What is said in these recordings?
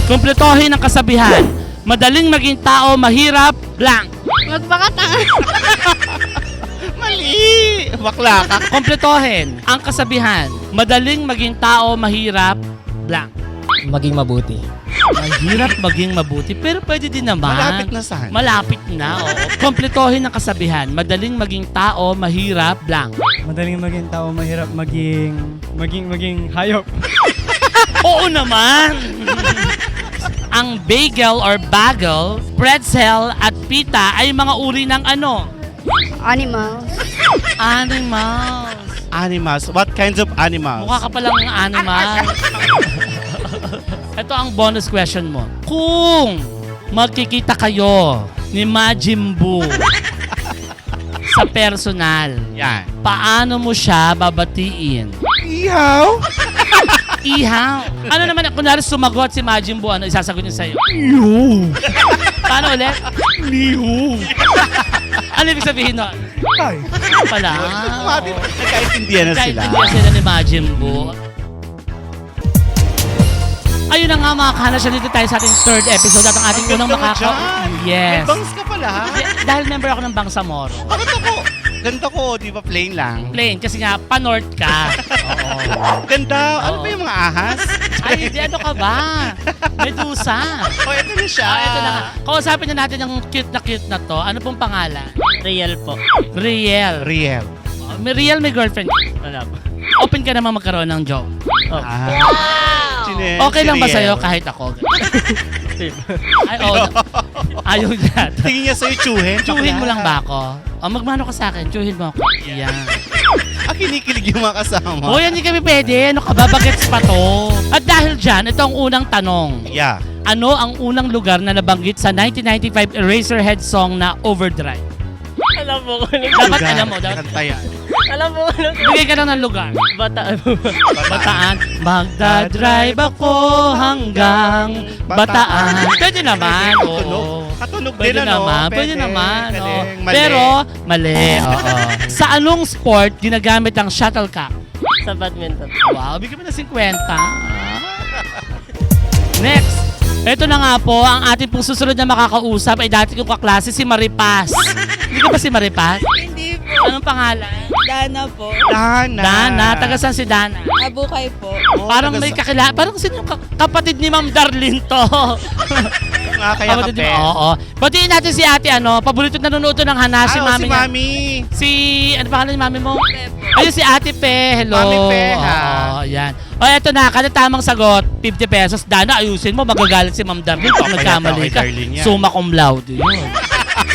Kumpletohin ang kasabihan. Madaling maging tao, mahirap, blank. Magpakatanga. Mali! Bakla ka. Kumpletohin ang kasabihan. Madaling maging tao, mahirap, blank. Maging mabuti. Mahirap maging mabuti, pero pwede din naman. Malapit na saan? Malapit na, oo. Kumpletohin ang kasabihan. Madaling maging tao, mahirap, blank. Madaling maging tao, mahirap maging hayop. Oo naman! Ang bagel or bagel, pretzel at pita ay mga uri ng ano? Animals. Animals. Animals. What kinds of animals? Mukha ka palang animal. Ito ang bonus question mo. Kung magkikita kayo ni Majin Buu sa personal, Yan. paano mo siya babatiin? Ihaw? Ihaw. Ano naman, kunwari sumagot si Majin Buu, ano isasagot niya sa'yo? Ihaw. Paano ulit? Ihaw. Ano ibig sabihin nun? Ay. Pala. Nagkaintindihan na sila. Nagkaintindihan sila ni Majin Buu. Ayun na nga mga kahanas, dito tayo sa ating third episode at ang ating Ang unang ganda mo dyan. Yes. May bangs ka pala. Dahil member ako ng Bangsamoro. Bakit ako? Ganda ko, di ba plain lang? Plain, kasi nga, pa-north ka. Oo. Ganda. Ano Oo. ba yung mga ahas? Ay, hindi, ano ka ba? Medusa. Oh, ito na siya. Ito na nga. Kausapin na natin yung cute na to. Ano pong pangalan? Real po. Riel. Real. May Riel, may girlfriend. Wala ba? Open ka naman magkaroon ng joke. Okay lang ba sa'yo kahit ako? Ay, oo. Ayaw niya. Tingin niya sa'yo, chuhin. Chuhin mo lang ba ako? O, magmano ka sa akin, chuhin mo ako. Yan. Kinikilig yung mga kasama. O, yan, hindi kami pwede. Ano ka ba? Bagets pa to. At dahil dyan, ito ang unang tanong. Yeah. Ano ang unang lugar na nabanggit sa 1995 Eraserhead song na Overdrive? Alam mo kung ano. Dapat alam mo. Dapat. Kanta yan. Alam mo kung ano. Bigay ka lang ng lugar. Bataan. Bataan. Magdadrive ako hanggang Bataan. Pwede naman. Oo. Katunog din, Pwede ano? naman. Pwede naman. Oo. Galing. Mali. Pero, mali. Oo. Sa anong sport ginagamit ang shuttlecock? Sa badminton. Wow, bigyan mo na 50. Next. Ito na nga po, ang ating pong susunod na makakausap ay dati kong kaklase, si Maripas. Hindi ka ba si Maripas? Hindi po. Anong pangalan? Dana po. Dana. Dana. Taga saan si Dana? Abukay po. Oh, Parang taga may sa- kakilala. Parang sino yung kapatid ni Ma'am Darlene to? Nga kaya Kapatid kape. ni- Oo. Batiin natin si ate, paborito nanonood to ng Hana, si Si mami niya. Mami. Si, ano pangalan ni mami mo? Pepo. Ayun si Ate Pe. Hello. Mami Pe, ha? Oo, yan. O, eto na. Kada tamang sagot, 50 pesos. Dana, ayusin mo. Magagalit si Ma'am Darlene kung Papayat nagkamali ako kay ka. Darlene yan. Summa cum laude yun.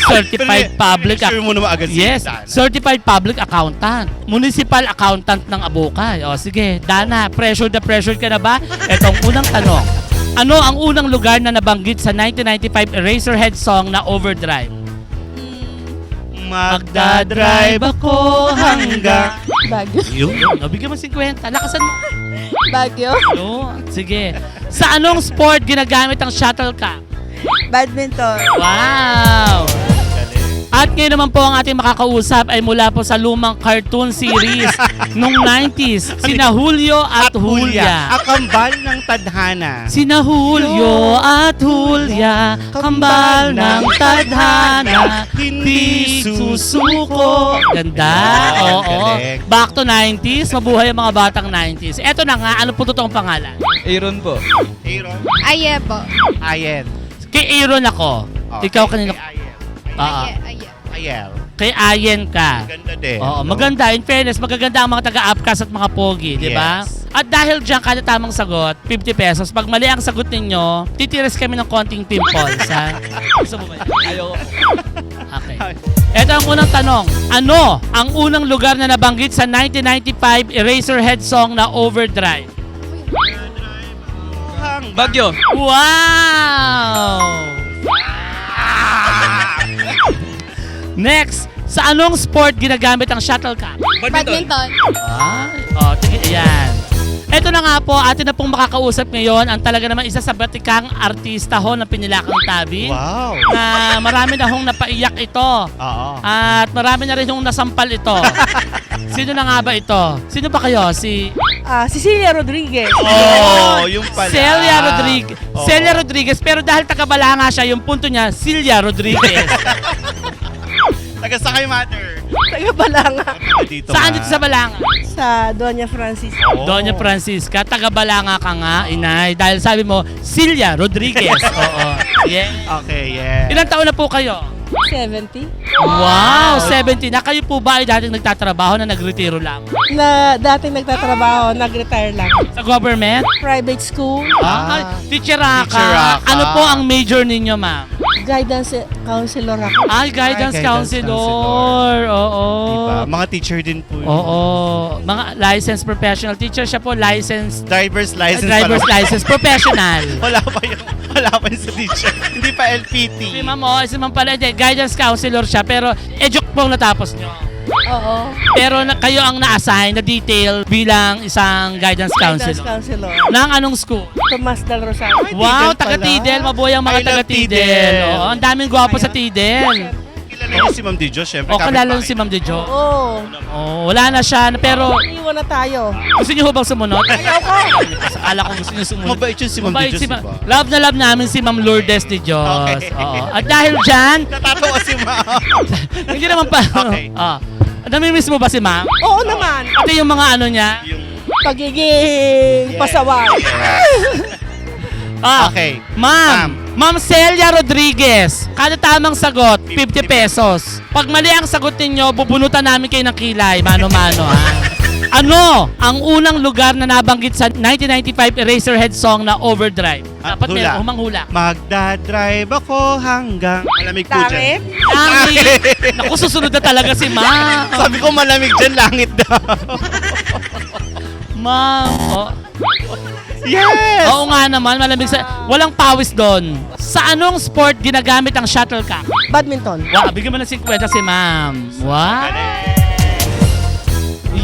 Certified public Sure mo naman agad si Yes, Dana. certified public accountant. Municipal accountant ng Abukay. O sige, Dana, pressured ka na ba? Etong unang tanong. Ano ang unang lugar na nabanggit sa 1995 Eraserhead song na Overdrive? Magdadrive ako hanggang... Bagyo. Yun. Nabigyan mo 50. Lakasan mo. Bagyo. Yun. Sige. Sa anong sport ginagamit ang shuttlecock? Badminton. Wow! At ngayon naman po ang ating makakausap ay mula po sa lumang cartoon series nung 90s. Sina Julio at Julia. Ang kambal ng tadhana. Sina Julio at Julia, kambal ng tadhana, hindi susuko. Ganda, oo. Galing. Back to 90s, mabuhay ang mga batang 90s. Eto na nga, ano po totoong pangalan? Aaron po. Aaron. Aye po. Ayen. Kay Aaron ako. Ikaw kanina. Kay Ayen. Oo. Aye. Ayel. Kay Ayen ka. Ganda din. Oo, no? maganda. In fairness, magaganda ang mga taga-upcast at mga pogi, di ba? Yes. At dahil dyan, kada tamang sagot, 50 pesos. Pag mali ang sagot ninyo, titiras kami ng konting pimples, ha? Gusto mo ba yun? Ayoko. Okay. Ito ang unang tanong. Ano ang unang lugar na nabanggit sa 1995 Eraserhead song na Overdrive? Bagyo. Wow! Next, sa anong sport ginagamit ang shuttlecock? Badminton. Ay, tige, ayan. Ito na nga po, atin na pong makakausap ngayon ang talaga naman isa sa batikang artista ho ng Pinilakang Tabi. Wow. Na marami na hong napaiyak ito. Oo. At marami na rin hong nasampal ito. Sino na nga ba ito? Sino ba kayo? Si Cecilia Rodriguez. Oh, yung pala. Celia Rodriguez. Oo. Celia Rodriguez. Pero dahil taga-Balanga siya, yung punto niya, Celia Rodriguez. Taga sa kay mother. Taga Balanga. Dito Saan nga. dito sa Balanga? Sa Doña Francis. Oo. Doña Francisca, taga-Balanga ka nga, inay. Dahil sabi mo, Celia Rodriguez. Oo. Yeah. Okay, yeah. Ilang taon na po kayo? 70. Wow, 70 na. Kayo po ba ay dating nagtatrabaho na nagretiro lang? Na dating nagtatrabaho, nag-retire lang. Sa government? Private school, Teacheraka. Teacheraka. Ano po ang major ninyo, ma'am? guidance counselor ako. Ay, guidance Ay, guidance counselor. Oo. Diba? Mga teacher din po. yun. Oo. Mga licensed professional teacher siya po, licensed Driver's license. driver's pa lang. license professional. Wala pa yung sa teacher. Hindi pa LPT. Si ma'am, si ma'am pala, guidance counselor siya, pero ejuk po ang natapos nyo. Oo. Pero kayo ang na-assign na detail bilang isang guidance Guidance counselor. counselor. Nang anong school? Tomas del Rosario. Wow, Tidel taga pala. Tidel. Mabuhay ang I mga love taga Tidel. Tidel. Oo, ang daming gwapo sa Tidel. Kilala niyo si Ma'am Dijo, syempre. O, kalala si Ma'am Dejo. Oo. Oh, wala na siya, pero Iwan na tayo. gusto niyo ho bang sumunod? Ayaw ko. Akala ko gusto niyo sumunod. Mabait yun si Ma'am Mabait Dijo, si diba? Love na love namin si Ma'am Lourdes de Dios. Okay. Oo. At dahil dyan, Natatawa si Ma'am. hindi naman pa. Okay. Namimiss mo ba si Ma'am? Oo naman. Pati yung mga ano niya? Pagiging pasaway. Okay. Ma'am Celia Rodriguez, kada tamang sagot, 50 pesos. Pag mali ang sagot ninyo, bubunutan namin kayo ng kilay, mano-mano ha. Ano ang unang lugar na nabanggit sa 1995 Eraserhead song na Overdrive? Dapat hula. meron humanghula. Magdadrive ako hanggang malamig po Langit. dyan. Langit! Naku, susunod na talaga si Ma'am. Sabi ko malamig dyan, langit daw. Ma'am, Yes! oo nga naman, malamig sa... Walang pawis doon. Sa anong sport ginagamit ang shuttlecock? Badminton. Wow, bigyan mo ng 50 si Ma'am. Wow.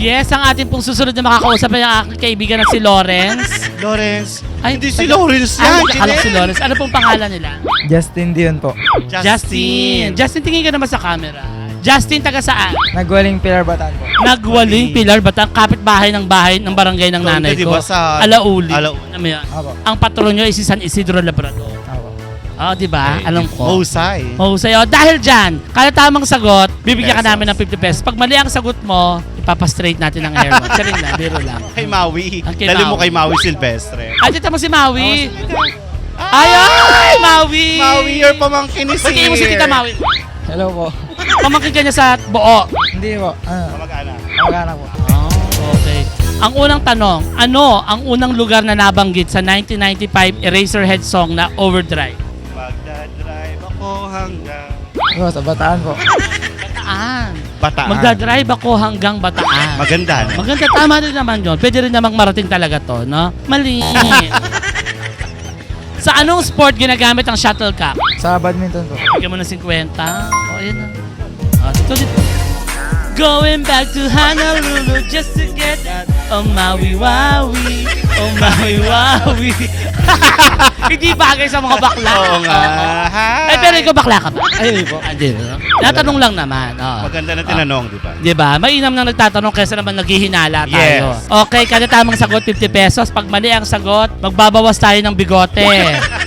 Yes, ang ating pong susunod na makakausap ay ang aking kaibigan na si Lawrence. Lawrence. Ay, Hindi si Lawrence yan. Ay, akala ko si Lawrence. Ano pong pangalan nila? Justin Dion po. Justin. Justin, tingin ka naman sa camera. Justin, taga saan? Nagwaling Pilar Bataan po. Nagwaling Pilar, Batang, kapit-bahay ng barangay ng Doon nanay ka, di ko. ba, sa- Alauli. Alauli. Ano yan? Apo. Ang patron nyo ay si San Isidro Labrador. Apo. Oh, di ba? Alam ko. Husay. Oh, sa'yo. Dahil dyan, kada tamang sagot, bibigyan ka namin ng 50 pesos. Pag mali ang sagot mo, ipapastraight natin ang hair mo. Charing lang, biro lang. Kay Maui. Ang kay Dali mo Maui. kay Maui Silvestre. Ay, dito mo si Maui. Ay, Maui! Maui, your pamangkin is Pagkii mo si Tita Maui. Hello po. Pamangkin ka niya sa buo. Hindi po. Kamag-anak. Kamag-anak po. Oh, okay. Ang unang tanong, ano ang unang lugar na nabanggit sa 1995 Eraserhead song na Overdrive? Magdadrive ako hanggang Sa Bataan po. Bataan. Bataan. Magdadrive ako hanggang Bataan. Maganda, no? Maganda, tama rin naman yun. Pwede rin namang marating talaga to, no? Mali. Sa anong sport ginagamit ang shuttlecock? Sa badminton po. Bigyan mo ng 50. O, ayan na. Dito. Going back to Honolulu just to get that oh Maui Wawi, oh Maui Wawi. Hindi bagay sa mga bakla. Oo nga. Hi. Ay, pero ikaw bakla ka ba? Ay, hindi po. Hindi. Natanong lang naman. Oh. Maganda na tinanong, di ba? Di ba? Mainam nang nagtatanong kaysa naman naghihinala tayo. Yes. Okay, kada tamang sagot, 50 pesos. Pag mali ang sagot, magbabawas tayo ng bigote.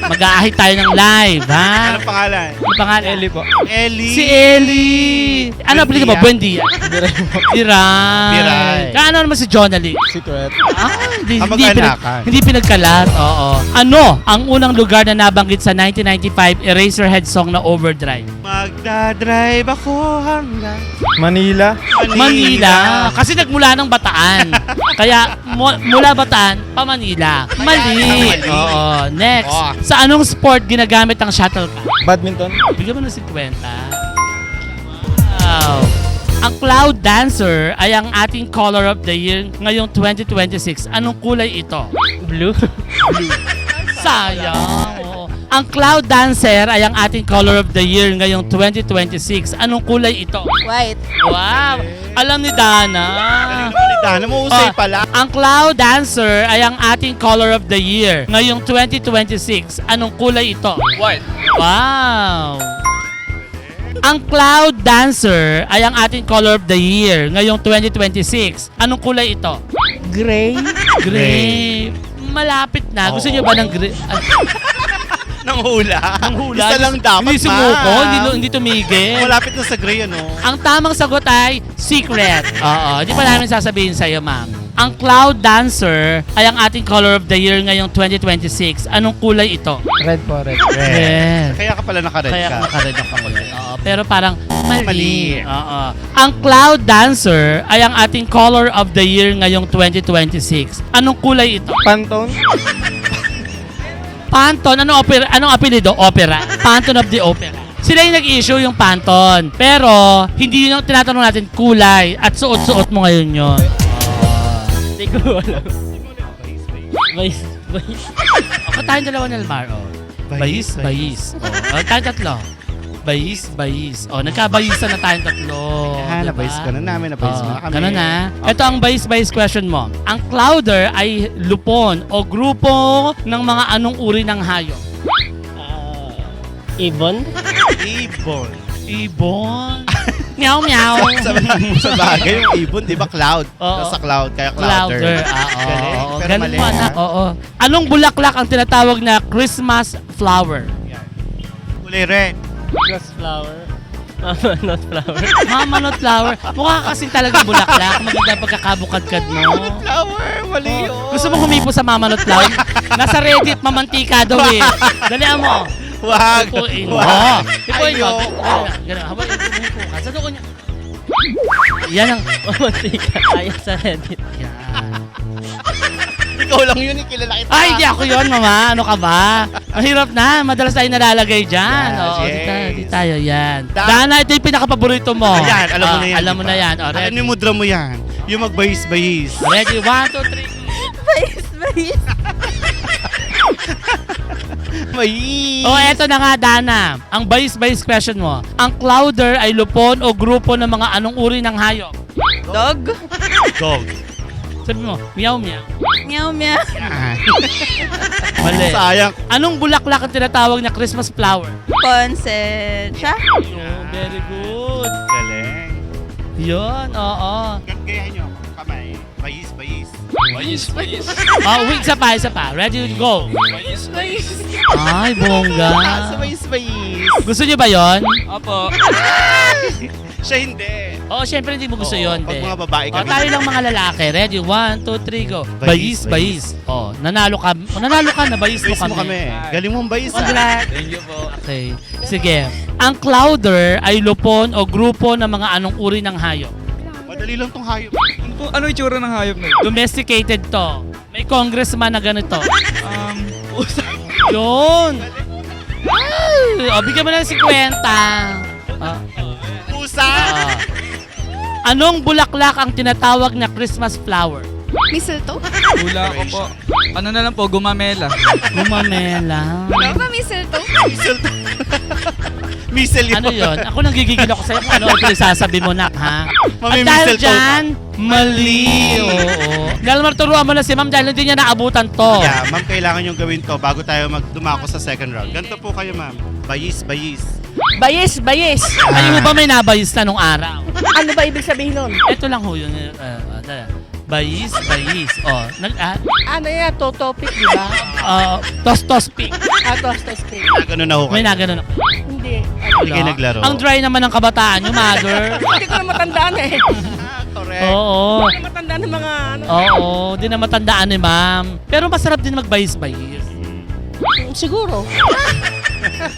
Mag-aahit tayo ng live, ha? Anong pangalan? Ano pangalan? Eli po. Ellie. Si Ellie. Ano apelido mo? Buendia. Biray po. Biray. Biray. Kaano naman si Jonali? Secret. Hindi Kamag-anakan. hindi pinagkalat. Oo. Ano ang unang lugar na nabanggit sa 1995 Eraserhead song na Overdrive? Magdadrive ako hanggang Manila. Manila. Kasi nagmula ng Bataan. Kaya mula Bataan pa Manila. Mali. Oo. Next. Oh. Sa anong sport ginagamit ang shuttlecock? Badminton. Bigyan mo ng 50. Wow. Ang Cloud Dancer ay ang ating color of the year ngayong 2026. Anong kulay ito? Blue. Sayang. Oo. Ang Cloud Dancer ay ang ating color of the year ngayong 2026. Anong kulay ito? White. Wow. Alam ni Dana. Dana, mausay Oh, pala. Ang cloud dancer ay ang ating color of the year. Ngayong 2026, anong kulay ito? White. Wow! Ang cloud dancer ay ang ating color of the year. Ngayong 2026, anong kulay ito? Gray. Gray. Malapit na. Gusto Oo. niyo ba ng gray? Nang hula. Isa lang dapat, Hindi sumuko, ma'am. hindi tumigil. Malapit na sa gray, ano? Ang tamang sagot ay secret. Oo, hindi pa namin sasabihin sa'yo, ma'am. Ang cloud dancer ay ang ating color of the year ngayong 2026. Anong kulay ito? Red po, red. Red. Kaya ka pala naka-red Kaya ka. naka-red ako kulay. Oo, pero parang mali. Mali. Oo. Ang cloud dancer ay ang ating color of the year ngayong 2026. Anong kulay ito? Pantone. Pantone. Anong apelido? Opera. Pantone of the Opera. Sila yung nag-issue yung Pantone. Pero, hindi yun ang tinatanong natin kulay at suot-suot mo ngayon yun. Hindi ko alam. Bayis. Ako tayong dalawa ni Almar. Oh. Bayis. Oh, tayong tatlo. Bayis. Oh, nagkabayisan na tayong tatlo. Ah, diba? nabayis ka na namin, nabayis mo na kami. Ganun na. Ito ang bayis question mo. Ang clouder ay lupon o grupo ng mga anong uri ng hayop? Ibon? Ibon. Ibon. Meow. sa bagay, yung ibon, di ba cloud? Oo. Nasa cloud, kaya Clouder. clouder. Galing, Oo. pero Ganun mali, mo, anak. ha? Oo. Anong bulaklak ang tinatawag na Christmas flower? Kulay red. Just flower? Mama, not flower. Mama not flower. Mukha kasi talaga bulaklak. Maganda pagkakabukadkad mo. Flower, mali yun. Gusto mo humipo sa Mama Not Flower? Nasa Reddit, mamantika daw eh. Dalihan mo. Wag. Hipuin mo. Wag. Hipuin mo. Ayoko. Ganun. Habang humipo ka. Sa duko niya. Yan ang... Mamantika. Ayaw sa Reddit. Yan. Ikaw lang yun, kilala kita. Ay, hindi ako yun, mama. Ano ka ba? Mahirap na. Madalas tayo nalalagay dyan. Yes, Oo, yes. di tayo. Yan. Da- Dana, ito yung pinaka-paborito mo. Ayan, alam mo na yan. Alam mo di ba? na yan. O, Alam ready? yung mudra mo yan. Yung magbayis-bayis. Ready? 1, 2, 3. Bayis. Bayis. Oh, eto na nga, Dana. Ang bayis-bayis question mo. Ang clouder ay lupon o grupo ng mga anong uri ng hayop? Dog. Dog. Sabi mo, meow. Meow. Yan. Mali. Sayang. Anong bulaklak ang tinatawag na Christmas flower? Poinsettia. Oh, very good. Galing. Yun, oo. Gagayahin nyo. Kamay. Bayis-bayis. Bayis. Oh, wait, isa pa. Ready to go. Bayis. Ay, bongga. Sa bayis-bayis. Gusto niyo ba yon? Opo. Siya hindi. Oo, syempre hindi mo gusto Oo, yon, pag be. mga babae Oh, kami. tayo lang mga lalaki. Ready? 1, 2, 3, go. Bayis, Bayis. Oh, nanalo ka. Nabayis mo Bayis mo kami. kami. Galing mong bayis, Congrats. Thank you po. Okay. Sige. Ang clouder ay lupon o grupo ng mga anong uri ng hayop? Madali lang tong hayop. Ano itsura ng hayop na yun? Domesticated to. May congressman na ganito. Yun. Ay, o, bigyan mo ng 50. Pusa! Anong bulaklak ang tinatawag na Christmas flower? Mistletoe? Hula ko po. Ano na lang po, gumamela. Gumamela. Ano ba mistletoe? Misel yun. Ano yun? Ako nang gigigil ako sa'yo kung ano ang pinagsasabi mo, nak, ha? Mami, At dahil mistletoe dyan, mali. Oo. Dalmar, turuan mo na si ma'am dahil hindi niya naabutan to. Yeah, ma'am, kailangan yung gawin to bago tayo dumako sa second round. Ganito po kayo, ma'am. Bayis. Bayis. Ay, mo ba may nabayis na nung araw? Ano ba ibig sabihin nun? Ito lang ho yun. Bayis. Oh, Ano yan? Topic, di ba? tos pick. Tostos cake. Ganun na ho May kayo. naganon ako. Hindi. Hindi kayo naglaro. Ang dry naman ng kabataan nyo, mother. Hindi ko na matandaan eh. Correct. Oo. Hindi ko na matandaan ng mga ano. Oo, di na matandaan ni ma'am. Pero masarap din magbayis-bayis. Siguro.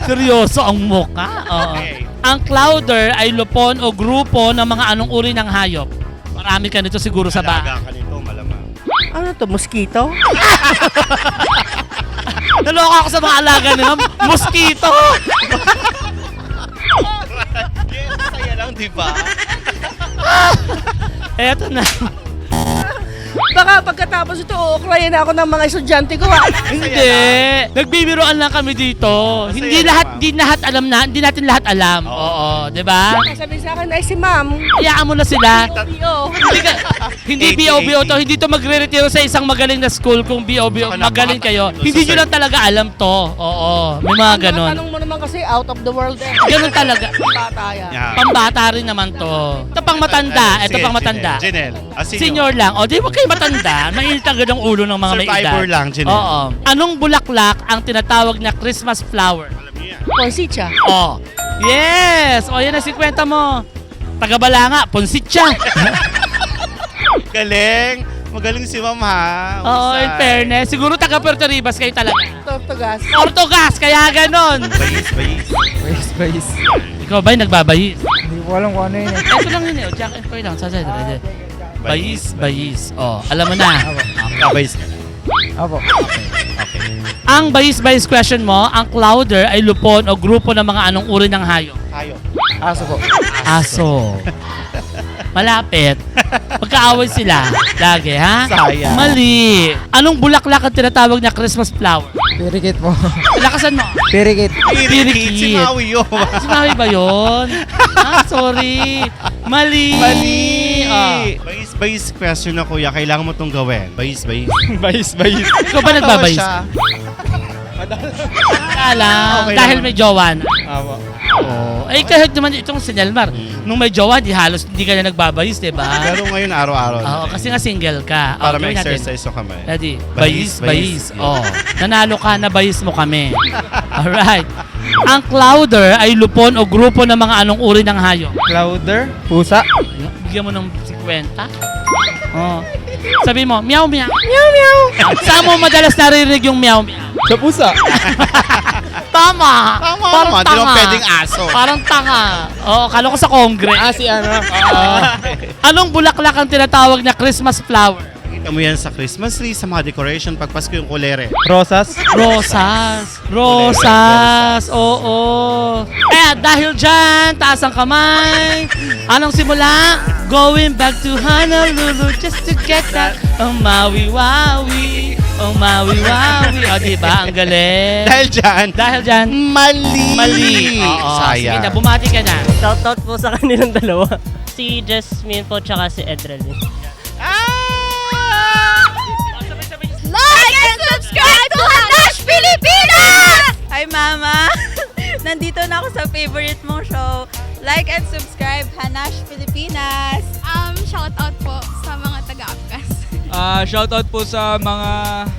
Seryoso ang mukha. Oo. Okay. Ang clouder ay lupon o grupo ng mga anong uri ng hayop. Marami ka nito siguro sa bahay. Alaga ka nito, malamang. Ano to? Mosquito? Naloka ako sa mga alaga ni ma'am. Mosquito! Saya lang, di ba? Eto na. Baka pagkatapos ito, uukrayin ako ng mga estudyante ko. Hindi. Nagbibiroan lang kami dito. Hindi natin lahat alam. Oo, 'di ba? Sabi sa akin, ay si ma'am. Hayaan mo na sila. BO. Hindi BOBO to, hindi to magre-retiro sa isang magaling na school kung BOBO magaling kayo. Hindi nyo lang talaga alam to. Oo, may mga ganon. Tanong mo naman kasi, out of the world eh. Ganon talaga. Bata yan. Yeah. Pambata rin naman to. Ito pang matanda. Ito Sige, pang matanda. Janelle. Senior lang. O, di ba kayo matanda? Mainit agad ang ulo ng mga may edad. Survivor lang, Janelle. Oo. Anong bulaklak ang tinatawag na Christmas flower? Alam niyo yan. Ponsicha. Oh. Yes! O, yan ang sikwenta mo. Taga-Balanga, Ponsitya. Galing. Magaling si Ma'am ha. Oo, in Husay. fairness. Siguro taga-Puerto Ribas kayo talaga. Tortugas. Ortogas, kaya ganon. Bayis. Bayis. Ikaw ba'y nagbabayis? Hindi ko alam kung ano yun eh. Ito lang yun eh. Jack and Koy lang. Sasay. Bayis. Oh, alam mo na. Bayis ka na. Apo. Ang bayis question mo, ang clouder ay lupon o grupo ng mga anong uri ng hayop? Hayop. Aso po. Aso. Malapit. Pagkaaway sila. Lagi, ha? Sayang. Mali. Anong bulaklak ang tinatawag na Christmas flower? Pirikit po. Lakasan mo. Pirikit. Pirikit. Si Maui yun. Sinabi ba yun? Sorry. Mali. Ah. Bayis question na kuya. Kailangan mo itong gawin. Bayis. Bayis. Ikaw ba nagbabayis? Alam. Okay Dahil naman. may jowa na. Apo. Oh. Eh kahit naman itong si Nelmar, nung may jowa, hindi ka na nagbabayis, diba? Pero ngayon araw-araw. Oo, kasi nga single ka. Para gawin may natin. exercise yung kamay. Ready? Bayis. Bayis. Oh. Nanalo ka, nabayis mo kami. Alright. Ang clouder ay lupon o grupo ng mga anong uri ng hayop? Clouder. Pusa. Bigyan mo ng 50. Oh. Sabi mo, meow meow. Meow meow. Saan mo madalas naririnig yung meow meow? Sa pusa. Tama. Parang Di naman tanga. pwedeng aso. Parang tanga. Oo, kala ko sa Congress. Si ano. Anong bulaklak ang tinatawag na Christmas flower? Kita mo yan sa Christmas tree, sa mga decoration, pag Pasko yung kulere. Rosas. Rosas. Oo. Kaya dahil dyan, taas ang kamay. Anong simula? Going back to Honolulu just to get that Maui-Wawi. Maui-Wawi. O, diba? Ang galing. Dahil dyan, mali. Oo. Sige na, Sayang. bumati ka na. Shoutout po sa kanilang dalawa. Si Jasmine po tsaka si Edralyn. Like and subscribe to Hanash Pilipinas! Hi, Mama! Nandito na ako sa favorite mong show. Like and subscribe, Hanash Pilipinas! Shout out po sa mga taga-Apkas. Shoutout po sa mga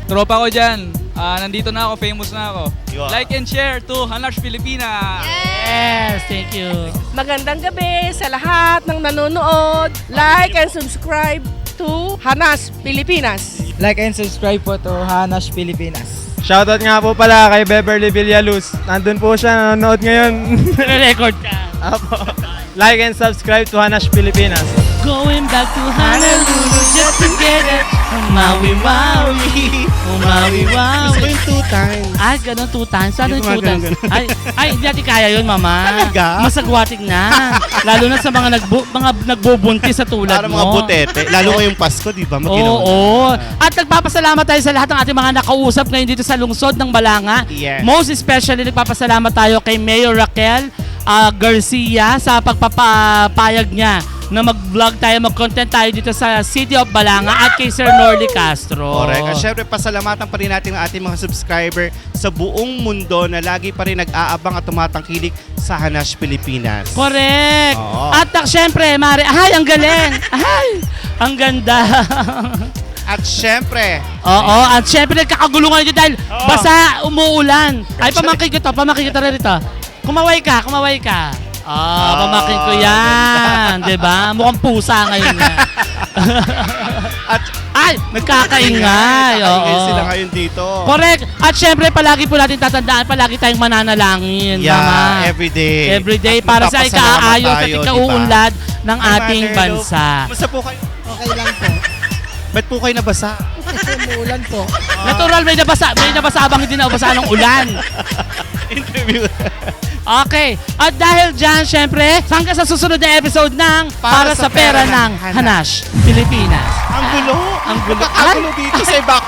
tropa ko dyan. Nandito na ako, famous na ako. You are. Like and share to Hanash Pilipinas! Yes, thank you. Magandang gabi sa lahat ng nanonood. Like and subscribe to Hanas Pilipinas. Like and subscribe po to Hanash Pilipinas. Shoutout nga po pala kay Beverly Villaluz. Nandun po siya, nanonood ngayon. Record ka. Apo. Like and subscribe to Hanash Pilipinas. Going back to Honolulu just to get it Maui-Wawi. Maui-Wawi. Gusto ko yung 2 times. Ay, ganun 2 times. Sana yung 2 Hindi ko times. ganun. Ay, hindi natin kaya yun, mama. Talaga? Masagwatig na. Lalo na sa mga nagbubuntis sa tulad Para mo. mga butete. Lalo ngayong Pasko, di ba? Oo. At nagpapasalamat tayo sa lahat ng ating mga nakausap ngayon dito sa lungsod ng Balanga. Yes. Most especially, nagpapasalamat tayo kay Mayor Raquel Garcia sa pagpapayag niya na mag-vlog tayo, mag-content tayo dito sa City of Balanga at kay Sir Norly Castro. Correct. At syempre, pasalamatan pa rin natin ang ating mga subscriber sa buong mundo na lagi pa rin nag-aabang at tumatangkilik sa Hanash Pilipinas. Correct. Oo. At syempre, Mare, ay, ang galing. Ay, ang ganda. At syempre, Oo, at syempre nagkakagulungan dito dahil basa, umuulan. Ay, pamangkin ko to rito. Kumaway ka. Pamangkin ko yan. Diba? Mukhang pusa ngayon nga. at Ay, nagkakaingay. nagkakaingay Oo. sila ngayon dito. Correct. At syempre, palagi po natin tatandaan, palagi tayong mananalangin, Yeah, Mama. everyday. Everyday At para sa magpapasalamat ikaayos at tayo, ikauunlad ng Hi, ating Mother, bansa. Kumusta po kayo? Okay lang po. Ba't po kayo nabasa? Umuulan po. Natural, may nabasa habang hindi nabasa ng ulan. Interview. Okay. At dahil dyan, syempre, hanggang sa susunod na episode ng Para sa Pera ng Hanash, Pilipinas. Ang gulo. Ang gulo. Ang gulo dito sa iba.